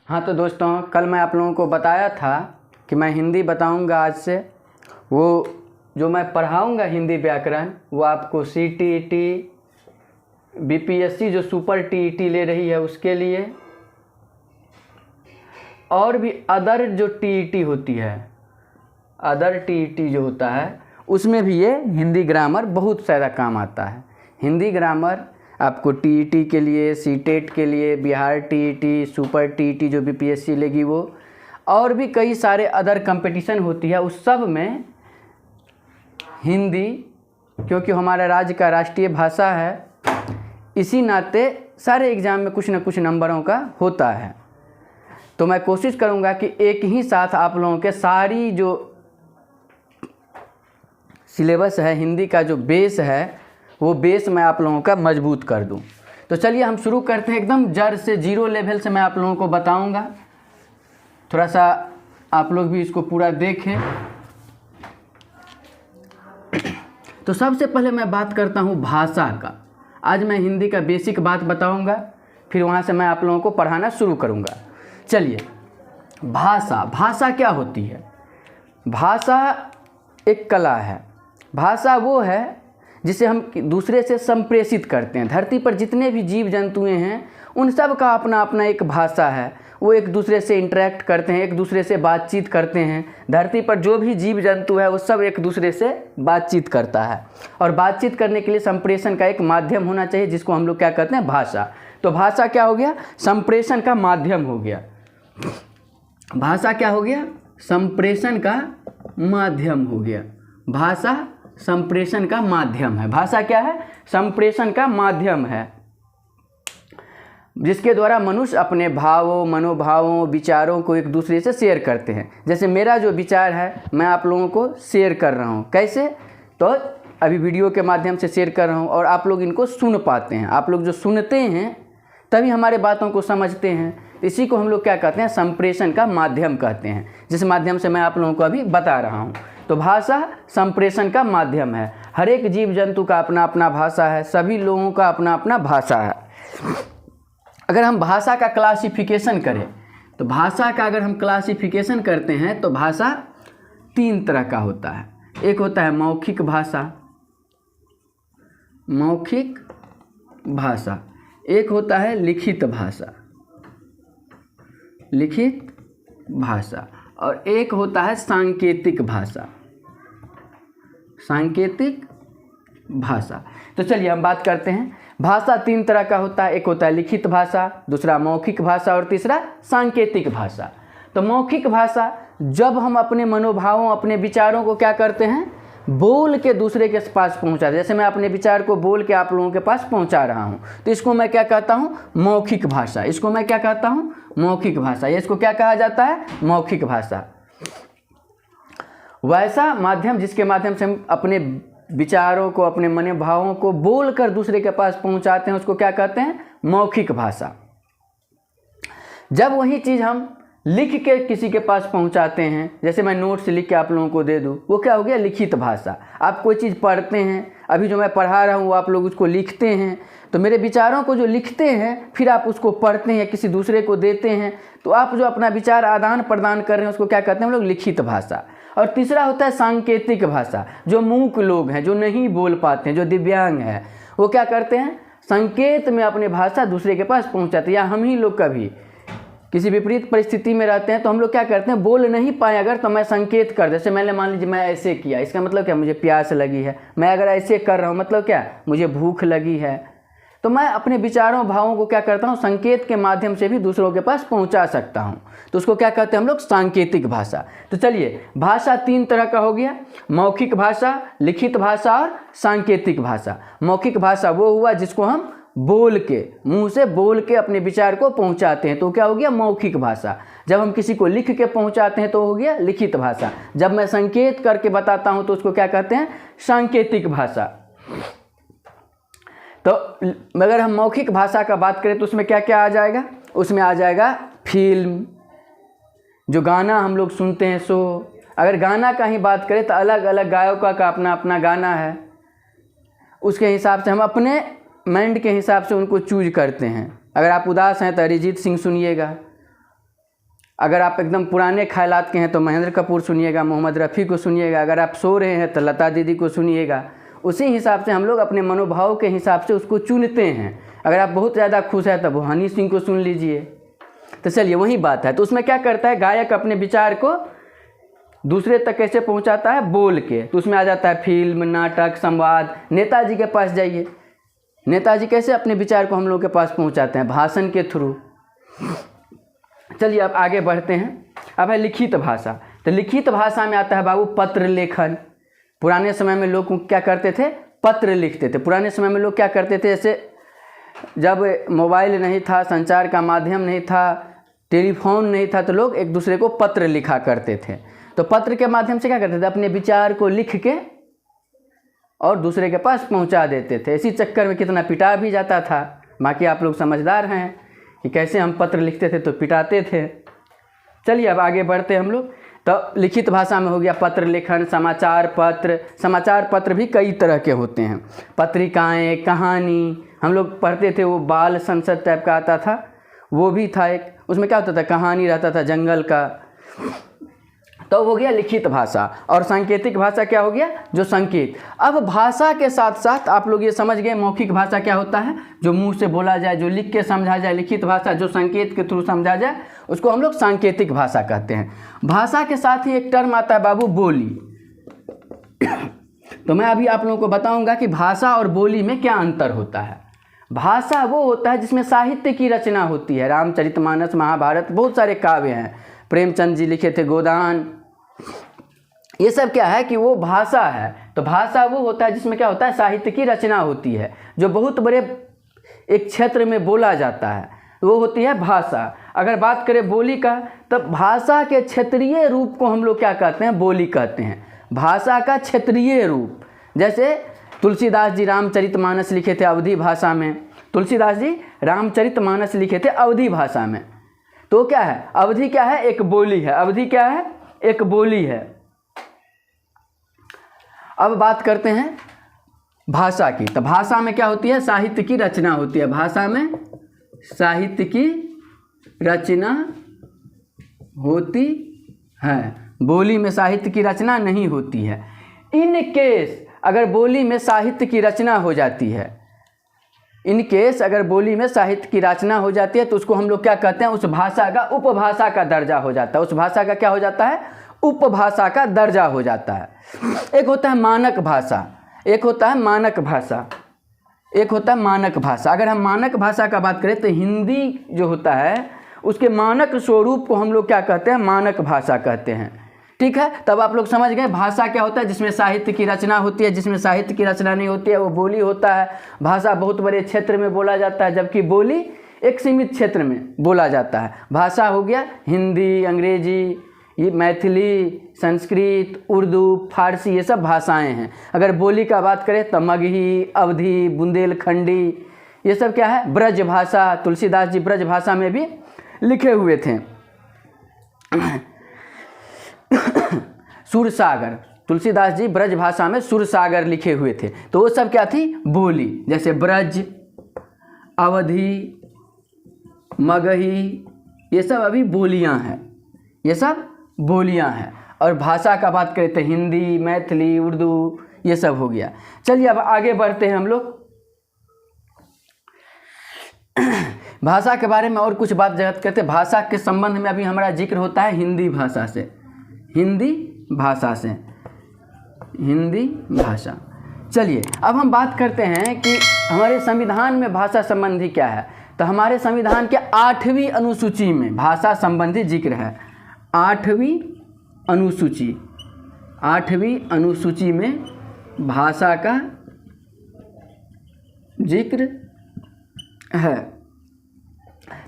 हाँ तो दोस्तों, कल मैं आप लोगों को बताया था कि मैं हिंदी बताऊंगा आज से। वो जो मैं पढ़ाऊंगा हिंदी व्याकरण वो आपको CTET, BPSC जो सुपर TET ले रही है उसके लिए, और भी अदर जो TET होती है, अदर TET जो होता है उसमें भी ये हिंदी ग्रामर बहुत सारा काम आता है। हिंदी ग्रामर आपको TET के लिए, CTET के लिए, बिहार TET, सुपर TET जो BPSC लेगी वो, और भी कई सारे अदर कंपटीशन होती है, उस सब में हिंदी, क्योंकि हमारा राज्य का राष्ट्रीय भाषा है, इसी नाते सारे एग्ज़ाम में कुछ न कुछ नंबरों का होता है। तो मैं कोशिश करूंगा कि एक ही साथ आप लोगों के सारी जो सिलेबस है, हिंदी का जो बेस है, वो बेस मैं आप लोगों का मजबूत कर दूं। तो चलिए हम शुरू करते हैं। एकदम जड़ से, जीरो लेवल से मैं आप लोगों को बताऊंगा। थोड़ा सा आप लोग भी इसको पूरा देखें। तो सबसे पहले मैं बात करता हूं भाषा का। आज मैं हिंदी का बेसिक बात बताऊंगा, फिर वहां से मैं आप लोगों को पढ़ाना शुरू करूंगा। चलिए, भाषा क्या होती है? भाषा एक कला है। भाषा वो है जिसे हम दूसरे से संप्रेषित करते हैं। धरती पर जितने भी जीव जंतुएं हैं उन सब का अपना अपना एक भाषा है। वो एक दूसरे से इंटरेक्ट करते हैं, एक दूसरे से बातचीत करते हैं। धरती पर जो भी जीव जंतु है वो सब एक दूसरे से बातचीत करता है, और बातचीत करने के लिए संप्रेषण का एक माध्यम होना चाहिए, जिसको हम लोग क्या कहते हैं? भाषा। तो भाषा क्या हो गया? संप्रेषण का माध्यम हो गया। भाषा क्या हो गया? संप्रेषण का माध्यम हो गया। भाषा संप्रेषण का माध्यम है। भाषा क्या है? संप्रेषण का माध्यम है, जिसके द्वारा मनुष्य अपने भावों, मनोभावों, विचारों को एक दूसरे से शेयर करते हैं। जैसे मेरा जो विचार है मैं आप लोगों को शेयर कर रहा हूँ। कैसे? तो अभी वीडियो के माध्यम से शेयर कर रहा हूँ, और आप लोग इनको सुन पाते हैं। आप लोग जो सुनते हैं तभी हमारे बातों को समझते हैं। इसी को हम लोग क्या कहते हैं? संप्रेषण का माध्यम कहते हैं, जिस माध्यम से मैं आप लोगों को अभी बता रहा हूँ। तो भाषा संप्रेषण का माध्यम है। हर एक जीव जंतु का अपना अपना भाषा है, सभी लोगों का अपना अपना भाषा है। अगर हम भाषा का क्लासिफिकेशन करें, तो भाषा का अगर हम क्लासिफिकेशन करते हैं तो भाषा 3 तरह का होता है। एक होता है मौखिक भाषा, मौखिक भाषा। एक होता है लिखित भाषा, लिखित भाषा। और एक होता है सांकेतिक भाषा, सांकेतिक भाषा। तो चलिए हम बात करते हैं। भाषा 3 तरह का होता है। एक होता है लिखित भाषा, दूसरा मौखिक भाषा, और तीसरा सांकेतिक भाषा। तो मौखिक भाषा, जब हम अपने मनोभावों, अपने विचारों को क्या करते हैं? बोल के दूसरे के पास पहुंचाते हैं। जैसे मैं अपने विचार को बोल के आप लोगों के पास पहुंचा रहा हूं, तो इसको मैं क्या कहता हूं? मौखिक भाषा। इसको मैं क्या कहता हूं? मौखिक भाषा। या इसको क्या कहा जाता है? मौखिक भाषा। वैसा माध्यम जिसके माध्यम से हम अपने विचारों को, अपने मनोभावों को बोल कर दूसरे के पास पहुंचाते हैं, उसको क्या कहते हैं? मौखिक भाषा। जब वही चीज़ हम लिख के किसी के पास पहुंचाते हैं, जैसे मैं नोट्स लिख के आप लोगों को दे दूं, वो क्या हो गया? लिखित भाषा। आप कोई चीज़ पढ़ते हैं, अभी जो मैं पढ़ा रहा हूँ वो आप लोग उसको लिखते हैं। तो मेरे विचारों को जो लिखते हैं, फिर आप उसको पढ़ते हैं, किसी दूसरे को देते हैं, तो आप जो अपना विचार आदान प्रदान कर रहे हैं उसको क्या कहते हैं हम लोग? लिखित भाषा। और तीसरा होता है सांकेतिक भाषा। जो मूक लोग हैं, जो नहीं बोल पाते हैं, जो दिव्यांग हैं, वो क्या करते हैं? संकेत में अपनी भाषा दूसरे के पास पहुँचाते हैं। या हम ही लोग कभी किसी विपरीत परिस्थिति में रहते हैं तो हम लोग क्या करते हैं? बोल नहीं पाए अगर, तो मैं संकेत कर, जैसे मैंने मान लीजिए मैं ऐसे किया, इसका मतलब क्या? मुझे प्यास लगी है। मैं अगर ऐसे कर रहा हूँ, मतलब क्या? मुझे भूख लगी है। तो मैं अपने विचारों, भावों को क्या करता हूँ? संकेत के माध्यम से भी दूसरों के पास पहुँचा सकता हूँ। तो उसको क्या कहते हैं हम लोग? सांकेतिक भाषा। तो चलिए, भाषा 3 तरह का हो गया: मौखिक भाषा, लिखित भाषा और सांकेतिक भाषा। मौखिक भाषा वो हुआ जिसको हम बोल के, मुंह से बोल के अपने विचार को पहुंचाते हैं, तो क्या हो गया? मौखिक भाषा। जब हम किसी को लिख के पहुंचाते हैं तो हो गया लिखित भाषा। जब मैं संकेत करके बताता हूं तो उसको क्या कहते हैं? सांकेतिक भाषा। तो अगर हम मौखिक भाषा का बात करें तो उसमें क्या क्या आ जाएगा? उसमें आ जाएगा फिल्म, जो गाना हम लोग सुनते हैं सो। अगर गाना का ही बात करें तो अलग अलग गायकों का अपना अपना गाना है, उसके हिसाब से हम अपने माइंड के हिसाब से उनको चूज करते हैं। अगर आप उदास हैं तो अरिजीत सिंह सुनिएगा, अगर आप एकदम पुराने ख्यालात के हैं तो महेंद्र कपूर सुनिएगा, मोहम्मद रफ़ी को सुनिएगा। अगर आप सो रहे हैं तो लता दीदी को सुनिएगा। उसी हिसाब से हम लोग अपने मनोभाव के हिसाब से उसको चुनते हैं। अगर आप बहुत ज़्यादा खुश हैं तब हनी सिंह को सुन लीजिए। तो चलिए वही बात है। तो उसमें क्या करता है, गायक अपने विचार को दूसरे तक कैसे पहुंचाता है, बोल के। तो उसमें आ जाता है फिल्म, नाटक, संवाद। नेताजी के पास जाइए, नेताजी कैसे अपने विचार को हम लोग के पास पहुंचाते हैं, भाषण के थ्रू। चलिए अब आगे बढ़ते हैं। अब है लिखित भाषा। तो लिखित भाषा में आता है बाबू पत्र लेखन। पुराने समय में लोग क्या करते थे, पत्र लिखते थे। पुराने समय में लोग क्या करते थे, जैसे जब मोबाइल नहीं था, संचार का माध्यम नहीं था, टेलीफोन नहीं था, तो लोग एक दूसरे को पत्र लिखा करते थे। तो पत्र के माध्यम से क्या करते थे, अपने विचार को लिख के और दूसरे के पास पहुंचा देते थे। इसी चक्कर में कितना पिटा भी जाता था। बाकी आप लोग समझदार हैं कि कैसे हम पत्र लिखते थे तो पिटाते थे। चलिए अब आगे बढ़ते हैं हम लोग। तो लिखित भाषा में हो गया पत्र लेखन, समाचार पत्र। समाचार पत्र भी कई तरह के होते हैं। पत्रिकाएं, कहानी हम लोग पढ़ते थे, वो बाल संसद टाइप का आता था, वो भी था एक। उसमें क्या होता था, कहानी रहता था जंगल का। तो हो गया लिखित भाषा। और सांकेतिक भाषा क्या हो गया, जो संकेत। अब भाषा के साथ साथ आप लोग ये समझ गए मौखिक भाषा क्या होता है, जो मुंह से बोला जाए, जो लिख के समझा जाए। लिखित भाषा जो संकेत के थ्रू समझा जाए, उसको हम लोग सांकेतिक भाषा कहते हैं। भाषा के साथ ही एक टर्म आता है बाबू, बोली। तो मैं अभी आप लोगों को बताऊंगा कि भाषा और बोली में क्या अंतर होता है। भाषा वो होता है जिसमें साहित्य की रचना होती है। रामचरितमानस, महाभारत, बहुत सारे काव्य हैं, प्रेमचंद जी लिखे थे, गोदान, ये सब क्या है कि वो भाषा है। तो भाषा वो होता है जिसमें क्या होता है, साहित्य की रचना होती है, जो बहुत बड़े एक क्षेत्र में बोला जाता है, वो होती है भाषा। अगर बात करें बोली का, तब भाषा के क्षेत्रीय रूप को हम लोग क्या कहते हैं, बोली कहते हैं। भाषा का क्षेत्रीय रूप, जैसे तुलसीदास जी रामचरितमानस लिखे थे अवधी भाषा में। तुलसीदास जी रामचरितमानस लिखे थे अवधी भाषा में। तो क्या है, अवधी क्या है, एक बोली है। अवधी क्या है, एक बोली है। अब बात करते हैं भाषा की। तो भाषा में क्या होती है, साहित्य की रचना होती है। भाषा में साहित्य की रचना होती है, बोली में साहित्य की रचना नहीं होती है। इन केस अगर बोली में साहित्य की रचना हो जाती है, इन केस अगर बोली में साहित्य की रचना हो जाती है, तो उसको हम लोग क्या कहते हैं, उस भाषा का उपभाषा का दर्जा हो जाता है। उस भाषा का क्या हो जाता है, उपभाषा का दर्जा हो जाता है। एक होता है मानक भाषा, एक होता है मानक भाषा, एक होता है मानक भाषा। अगर हम मानक भाषा का बात करें तो हिंदी जो होता है उसके मानक स्वरूप को हम लोग क्या कहते हैं, मानक भाषा कहते हैं। ठीक है, तब आप लोग समझ गए भाषा क्या होता है, जिसमें साहित्य की रचना होती है। जिसमें साहित्य की रचना नहीं होती है वो बोली होता है। भाषा बहुत बड़े क्षेत्र में बोला जाता है, जबकि बोली एक सीमित क्षेत्र में बोला जाता है। भाषा हो गया हिंदी, अंग्रेजी, ये मैथिली, संस्कृत, उर्दू, फारसी, ये सब भाषाएं हैं। अगर बोली का बात करें तो मगही, अवधी, बुंदेलखंडी, ये सब क्या है, ब्रज भाषा। तुलसीदास जी ब्रज भाषा में भी लिखे हुए थे। सुरसागर, तुलसीदास जी ब्रज भाषा में सुरसागर लिखे हुए थे। तो वो सब क्या थी, बोली। जैसे ब्रज, अवधी, मगही, ये सब अभी बोलियां हैं, ये सब बोलियां हैं। और भाषा का बात करें तो हिंदी, मैथिली, उर्दू, ये सब हो गया। चलिए अब आगे बढ़ते हैं हम लोग। भाषा के बारे में और कुछ बात जगत करते हैं। भाषा के संबंध में अभी हमारा जिक्र होता है हिंदी भाषा से, हिंदी भाषा से, हिंदी भाषा। चलिए अब हम बात करते हैं कि हमारे संविधान में भाषा संबंधी क्या है। तो हमारे संविधान के 8वीं अनुसूची में भाषा संबंधी जिक्र है। 8वीं अनुसूची, 8वीं अनुसूची में भाषा का जिक्र है।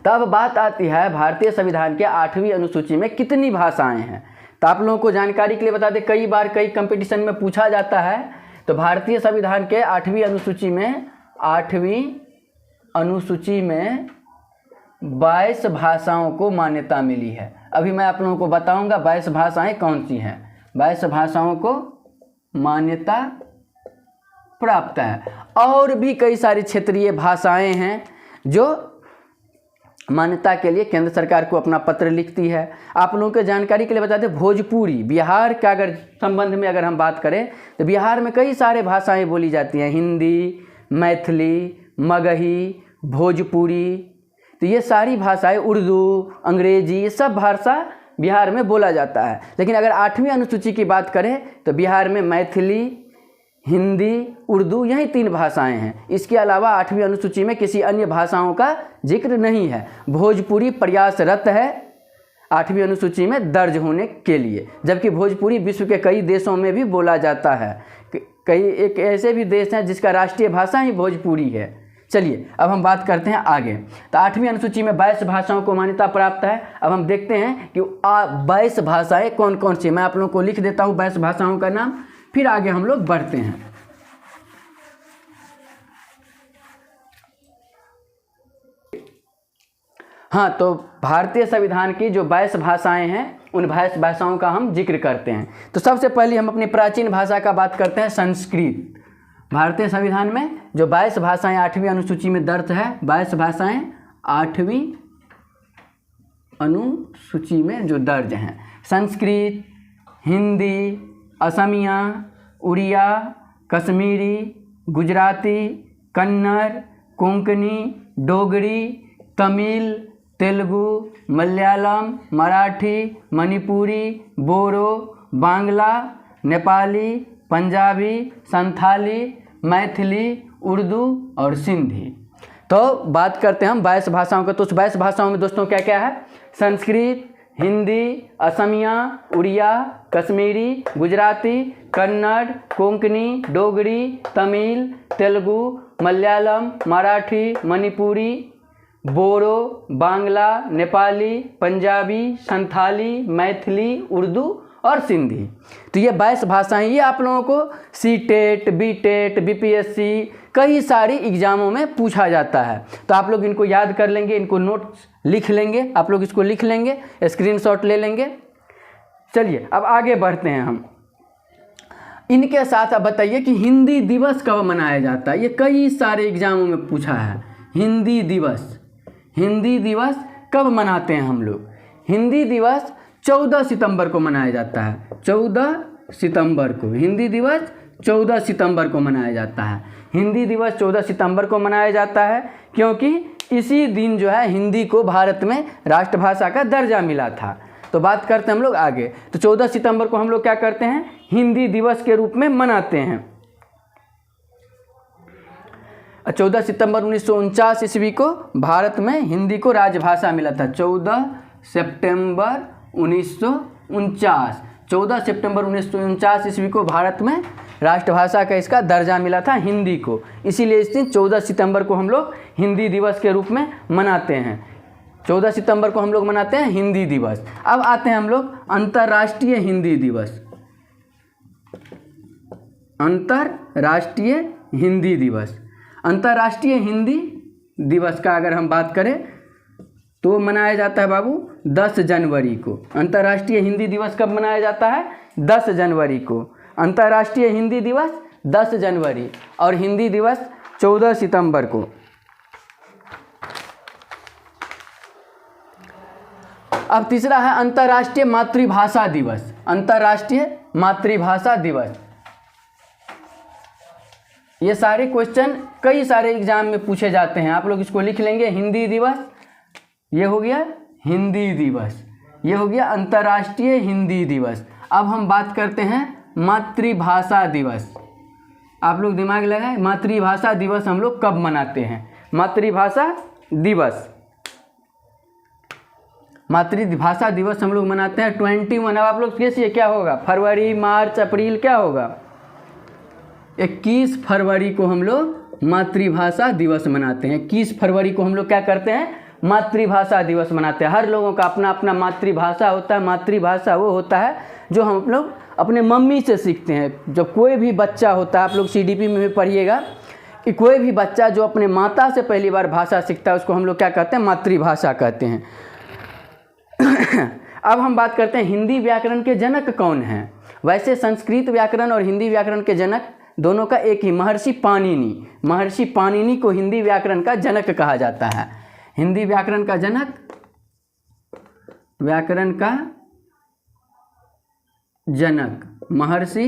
तब बात आती है भारतीय संविधान के 8वीं अनुसूची में कितनी भाषाएं हैं। तो आप लोगों को जानकारी के लिए बता दें, कई बार कई कंपटीशन में पूछा जाता है। तो भारतीय संविधान के 8वीं अनुसूची में, 8वीं अनुसूची में 22 भाषाओं को मान्यता मिली है। अभी मैं आप लोगों को बताऊंगा 22 भाषाएं कौन सी हैं। 22 भाषाओं को मान्यता प्राप्त है। और भी कई सारी क्षेत्रीय भाषाएं हैं जो मान्यता के लिए केंद्र सरकार को अपना पत्र लिखती है। आप लोगों को जानकारी के लिए बता दें, भोजपुरी बिहार का अगर संबंध में अगर हम बात करें तो बिहार में कई सारे भाषाएं बोली जाती हैं, हिंदी, मैथिली, मगही, भोजपुरी। तो ये सारी भाषाएं, उर्दू, अंग्रेजी, ये सब भाषा बिहार में बोला जाता है। लेकिन अगर 8वीं अनुसूची की बात करें तो बिहार में मैथिली, हिंदी, उर्दू, यही 3 भाषाएं हैं। इसके अलावा 8वीं अनुसूची में किसी अन्य भाषाओं का जिक्र नहीं है। भोजपुरी प्रयासरत है 8वीं अनुसूची में दर्ज होने के लिए, जबकि भोजपुरी विश्व के कई देशों में भी बोला जाता है। कई एक ऐसे भी देश हैं जिसका राष्ट्रीय भाषा ही भोजपुरी है। चलिए अब हम बात करते हैं आगे। तो 8वीं अनुसूची में 22 भाषाओं को मान्यता प्राप्त है। अब हम देखते हैं कि 22 भाषाएं कौन कौन सी। मैं आप लोगों को लिख देता हूँ 22 भाषाओं का नाम, फिर आगे हम लोग बढ़ते हैं। हाँ, तो भारतीय संविधान की जो 22 भाषाएं हैं उन 22 भाषाओं का हम जिक्र करते हैं। तो सबसे पहले हम अपनी प्राचीन भाषा का बात करते हैं, संस्कृत। भारतीय संविधान में जो 22 भाषाएं 8वीं अनुसूची में दर्ज है, 22 भाषाएं 8वीं अनुसूची में जो दर्ज हैं, संस्कृत, हिंदी, असमिया, उड़िया, कश्मीरी, गुजराती, कन्नड़, कोंकणी, डोगरी, तमिल, तेलुगु, मलयालम, मराठी, मणिपुरी, बोरो, बांग्ला, नेपाली, पंजाबी, संथाली, मैथिली, उर्दू और सिंधी। तो बात करते हैं हम 22 भाषाओं का। तो उस 22 भाषाओं में दोस्तों क्या क्या है? संस्कृत, हिंदी, असमिया, उड़िया, कश्मीरी, गुजराती, कन्नड़, कोंकणी, डोगरी, तमिल, तेलुगु, मलयालम, मराठी, मणिपुरी, बोरो, बांग्ला, नेपाली, पंजाबी, संथाली, मैथिली, उर्दू और सिंधी। तो ये 22 भाषाएं, ये आप लोगों को सीटेट, बीटेट, बीपीएससी कई सारी एग्जामों में पूछा जाता है। तो आप लोग इनको याद कर लेंगे, इनको नोट्स लिख लेंगे, आप लोग इसको लिख लेंगे, स्क्रीनशॉट ले लेंगे। चलिए अब आगे बढ़ते हैं हम। इनके साथ अब बताइए कि हिंदी दिवस कब मनाया जाता है? ये कई सारे एग्जामों में पूछा है। हिंदी दिवस, हिंदी दिवस कब मनाते हैं हम लोग? हिंदी दिवस 14 सितंबर को मनाया जाता है। 14 सितंबर को हिंदी दिवस 14 सितंबर को मनाया जाता है। हिंदी दिवस 14 सितंबर को मनाया जाता है क्योंकि इसी दिन जो है हिंदी को भारत में राष्ट्रभाषा का दर्जा मिला था। तो बात करते हैं हम लोग आगे। तो 14 सितंबर को हम लोग क्या करते हैं? हिंदी दिवस के रूप में मनाते हैं। 14 सितंबर 1949 ईस्वी को भारत में हिंदी को राजभाषा मिला था। 14 सितंबर 1949, 14 सितंबर 1949 ईस्वी को भारत में राष्ट्रभाषा का इसका दर्जा मिला था हिंदी को। इसीलिए इस दिन 14 सितंबर को हम लोग हिंदी दिवस के रूप में मनाते हैं। 14 सितंबर को हम लोग मनाते हैं हिंदी दिवस। अब आते हैं हम लोग अंतर्राष्ट्रीय हिंदी दिवस। अंतर्राष्ट्रीय हिंदी दिवस, अंतर्राष्ट्रीय हिंदी दिवस का अगर हम बात करें तो मनाया जाता है बाबू 10 जनवरी को। अंतर्राष्ट्रीय हिंदी दिवस कब मनाया जाता है? 10 जनवरी को। अंतर्राष्ट्रीय हिंदी दिवस 10 जनवरी और हिंदी दिवस 14 सितंबर को। अब तीसरा है अंतर्राष्ट्रीय मातृभाषा दिवस। अंतर्राष्ट्रीय मातृभाषा दिवस, ये सारे क्वेश्चन कई सारे एग्जाम में पूछे जाते हैं। आप लोग इसको लिख लेंगे। हिंदी दिवस, ये हो गया हिंदी दिवस, ये हो गया अंतर्राष्ट्रीय हिंदी दिवस। अब हम बात करते हैं मातृभाषा दिवस। आप लोग दिमाग लगाएं, मातृभाषा दिवस हम लोग कब मनाते हैं? मातृभाषा दिवस, मातृभाषा दिवस हम लोग मनाते हैं 21। अब आप लोग कैसे क्या होगा? फरवरी, मार्च, अप्रैल क्या होगा? 21 फरवरी को हम लोग मातृभाषा दिवस मनाते हैं। 21 फरवरी को हम लोग क्या करते हैं? मातृभाषा दिवस मनाते हैं। हर लोगों का अपना अपना मातृभाषा होता है। मातृभाषा वो होता है जो हम लोग अपने मम्मी से सीखते हैं। जब कोई भी बच्चा होता है, आप लोग CDP में भी पढ़िएगा कि कोई भी बच्चा जो अपने माता से पहली बार भाषा सीखता है उसको हम लोग क्या कहते हैं? मातृभाषा कहते हैं। अब हम बात करते हैं हिंदी व्याकरण के जनक कौन हैं? वैसे संस्कृत व्याकरण और हिंदी व्याकरण के जनक दोनों का एक ही, महर्षि पाणिनि। महर्षि पाणिनि को हिंदी व्याकरण का जनक कहा जाता है। हिंदी व्याकरण का जनक, व्याकरण का जनक महर्षि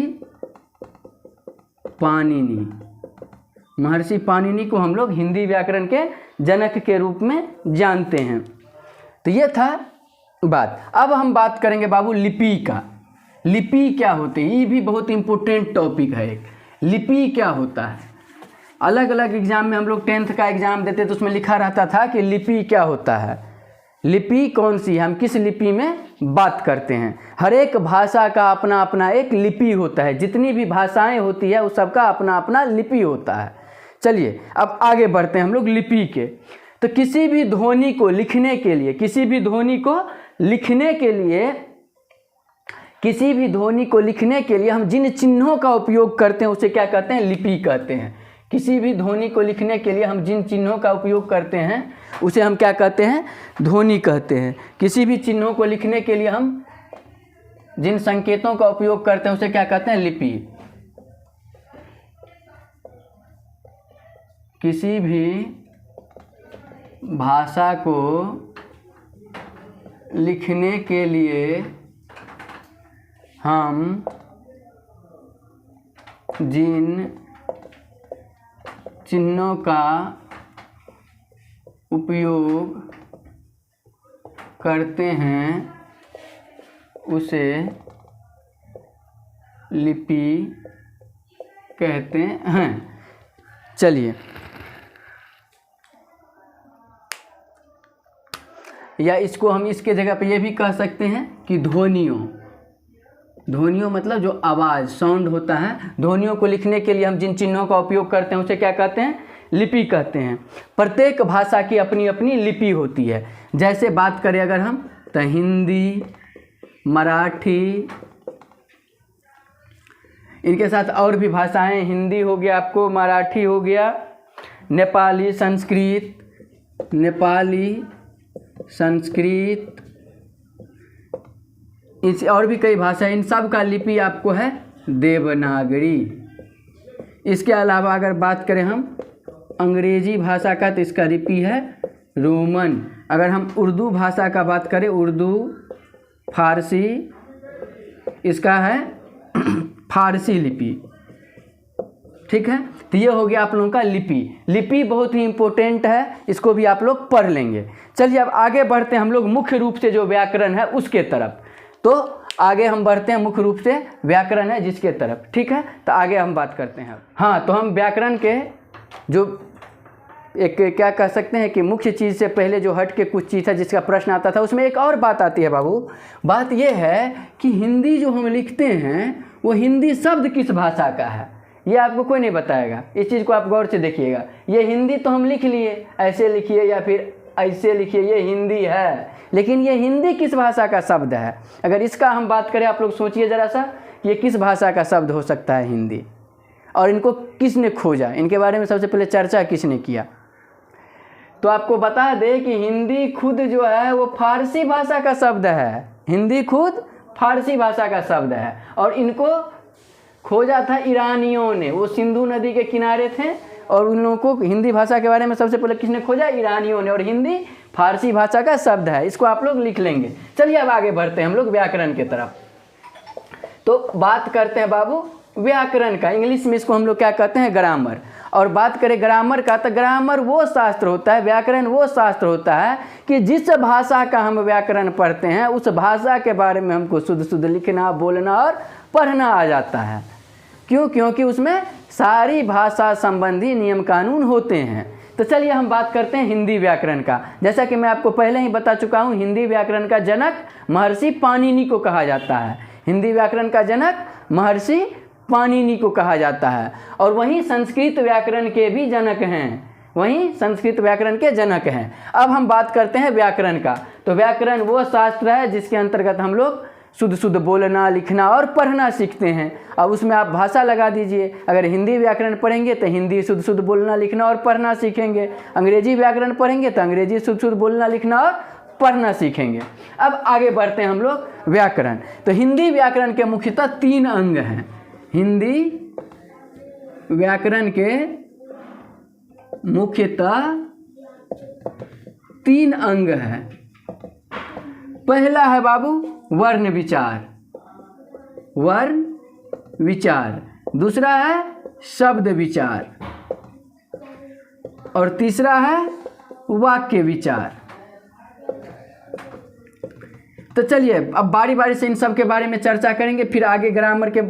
पाणिनि। महर्षि पाणिनि को हम लोग हिंदी व्याकरण के जनक के रूप में जानते हैं। तो ये था बात। अब हम बात करेंगे बाबू लिपि का। लिपि क्या होती है, ये भी बहुत इंपॉर्टेंट टॉपिक है। एक लिपि क्या होता है, अलग अलग एग्जाम में हम लोग 10th का एग्जाम देते तो उसमें लिखा रहता था कि लिपि क्या होता है, लिपि कौन सी है, हम किस लिपि में बात करते हैं। हर एक भाषा का अपना अपना एक लिपि होता है, जितनी भी भाषाएं होती है उस सबका अपना अपना लिपि होता है। चलिए अब आगे बढ़ते हैं हम लोग लिपि के। तो किसी भी ध्वनि को लिखने के लिए, किसी भी ध्वनि को लिखने के लिए, किसी भी ध्वनि को लिखने के लिए हम जिन चिन्हों का उपयोग करते हैं उसे क्या कहते हैं, लिपि कहते हैं। किसी भी ध्वनि को लिखने के लिए हम जिन चिन्हों का उपयोग करते हैं उसे हम क्या कहते हैं, ध्वनि कहते हैं। किसी भी चिन्हों को लिखने के लिए हम जिन संकेतों का उपयोग करते हैं उसे क्या कहते हैं, लिपि। किसी भी भाषा को लिखने के लिए हम जिन चिन्हों का उपयोग करते हैं उसे लिपि कहते हैं। चलिए, या इसको हम इसके जगह पे ये भी कह सकते हैं कि ध्वनियों। ध्वनियों मतलब जो आवाज़, साउंड होता है, ध्वनियों को लिखने के लिए हम जिन चिन्हों का उपयोग करते हैं उसे क्या कहते हैं, लिपि कहते हैं। प्रत्येक भाषा की अपनी अपनी लिपि होती है। जैसे बात करें अगर हम, तो हिंदी, मराठी, इनके साथ और भी भाषाएं, हिंदी हो गया आपको, मराठी हो गया, नेपाली, संस्कृत, नेपाली, संस्कृत, इस और भी कई भाषाएं, इन सब का लिपि आपको है देवनागरी। इसके अलावा अगर बात करें हम अंग्रेजी भाषा का, तो इसका लिपि है रोमन। अगर हम उर्दू भाषा का बात करें, उर्दू, फारसी, इसका है फारसी लिपि। ठीक है, तो ये हो गया आप लोगों का लिपि। लिपि बहुत ही इंपॉर्टेंट है, इसको भी आप लोग पढ़ लेंगे। चलिए अब आगे बढ़ते हैं हम लोग मुख्य रूप से जो व्याकरण है उसके तरफ। तो आगे हम बढ़ते हैं, मुख्य रूप से व्याकरण है जिसके तरफ। ठीक है, तो आगे हम बात करते हैं। हाँ, तो हम व्याकरण के जो एक क्या कह सकते हैं कि मुख्य चीज़ से पहले जो हट के कुछ चीज़ है जिसका प्रश्न आता था, उसमें एक और बात आती है बाबू। बात यह है कि हिंदी जो हम लिखते हैं वो हिंदी शब्द किस भाषा का है, ये आपको कोई नहीं बताएगा। इस चीज़ को आप गौर से देखिएगा। ये हिंदी तो हम लिख लिए, ऐसे लिखिए या फिर ऐसे लिखिए, ये हिंदी है, लेकिन ये हिंदी किस भाषा का शब्द है। अगर इसका हम बात करें, आप लोग सोचिए ज़रा सा, ये किस भाषा का शब्द हो सकता है हिंदी, और इनको किसने खोजा, इनके बारे में सबसे पहले चर्चा किसने किया। तो आपको बता दें कि हिंदी खुद जो है वो फारसी भाषा का शब्द है। हिंदी खुद फारसी भाषा का शब्द है, और इनको खोजा था ईरानियों ने। वो सिंधु नदी के किनारे थे, और उन लोगों को हिंदी भाषा के बारे में सबसे पहले किसने खोजा, ईरानियों ने। और हिंदी फारसी भाषा का शब्द है, इसको आप लोग लिख लेंगे। चलिए अब आगे बढ़ते हैं हम लोग व्याकरण की तरफ। तो बात करते हैं बाबू व्याकरण का। इंग्लिश में इसको हम लोग क्या कहते हैं, ग्रामर। और बात करें ग्रामर का, तो ग्रामर वो शास्त्र होता है, व्याकरण वो शास्त्र होता है कि जिस भाषा का हम व्याकरण पढ़ते हैं उस भाषा के बारे में हमको शुद्ध शुद्ध लिखना, बोलना और पढ़ना आ जाता है। क्यों? क्योंकि उसमें सारी भाषा संबंधी नियम कानून होते हैं। तो चलिए हम बात करते हैं हिंदी व्याकरण का। जैसा कि मैं आपको पहले ही बता चुका हूँ, हिंदी व्याकरण का जनक महर्षि पाणिनि को कहा जाता है। हिंदी व्याकरण का जनक महर्षि पाणिनि को कहा जाता है। और वहीं संस्कृत व्याकरण के भी जनक हैं, वहीं संस्कृत व्याकरण के जनक हैं। अब हम बात करते हैं व्याकरण का। तो व्याकरण वो शास्त्र है जिसके अंतर्गत हम लोग शुद्ध शुद्ध बोलना, लिखना और पढ़ना सीखते हैं। अब उसमें आप भाषा लगा दीजिए। अगर हिंदी व्याकरण पढ़ेंगे तो हिंदी शुद्ध शुद्ध बोलना, लिखना और पढ़ना सीखेंगे। अंग्रेजी व्याकरण पढ़ेंगे तो अंग्रेजी शुद्ध शुद्ध बोलना, लिखना और पढ़ना सीखेंगे। अब आगे बढ़ते हैं हम लोग व्याकरण। तो हिंदी व्याकरण के मुख्यतः 3 अंग हैं। हिंदी व्याकरण के मुख्यतः 3 अंग है। पहला है बाबू वर्ण विचार, वर्ण विचार। दूसरा है शब्द विचार और तीसरा है वाक्य विचार। तो चलिए अब बारी बारी से इन सब के बारे में चर्चा करेंगे, फिर आगे ग्रामर के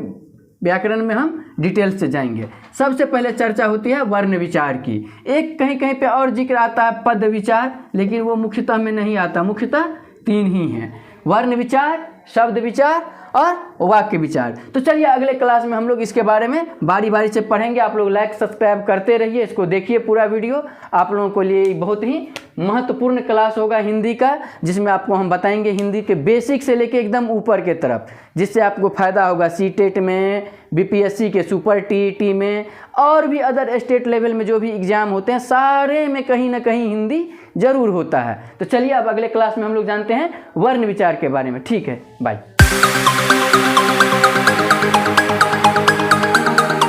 व्याकरण में हम डिटेल से जाएंगे। सबसे पहले चर्चा होती है वर्ण विचार की। एक कहीं कहीं पे और जिक्र आता है पद विचार, लेकिन वो मुख्यतः में नहीं आता, मुख्यतः 3 ही हैं, वर्ण विचार, शब्द विचार और वाक्य विचार। तो चलिए अगले क्लास में हम लोग इसके बारे में बारी बारी से पढ़ेंगे। आप लोग लाइक सब्सक्राइब करते रहिए, इसको देखिए पूरा वीडियो। आप लोगों को लिए बहुत ही महत्वपूर्ण क्लास होगा हिंदी का, जिसमें आपको हम बताएंगे हिंदी के बेसिक से लेके एकदम ऊपर के तरफ, जिससे आपको फ़ायदा होगा सीटेट में, बीपीएससी के सुपर टीईटी में और भी अदर स्टेट लेवल में जो भी एग्ज़ाम होते हैं, सारे में कहीं ना कहीं हिंदी ज़रूर होता है। तो चलिए अब अगले क्लास में हम लोग जानते हैं वर्ण विचार के बारे में। ठीक है, बाय।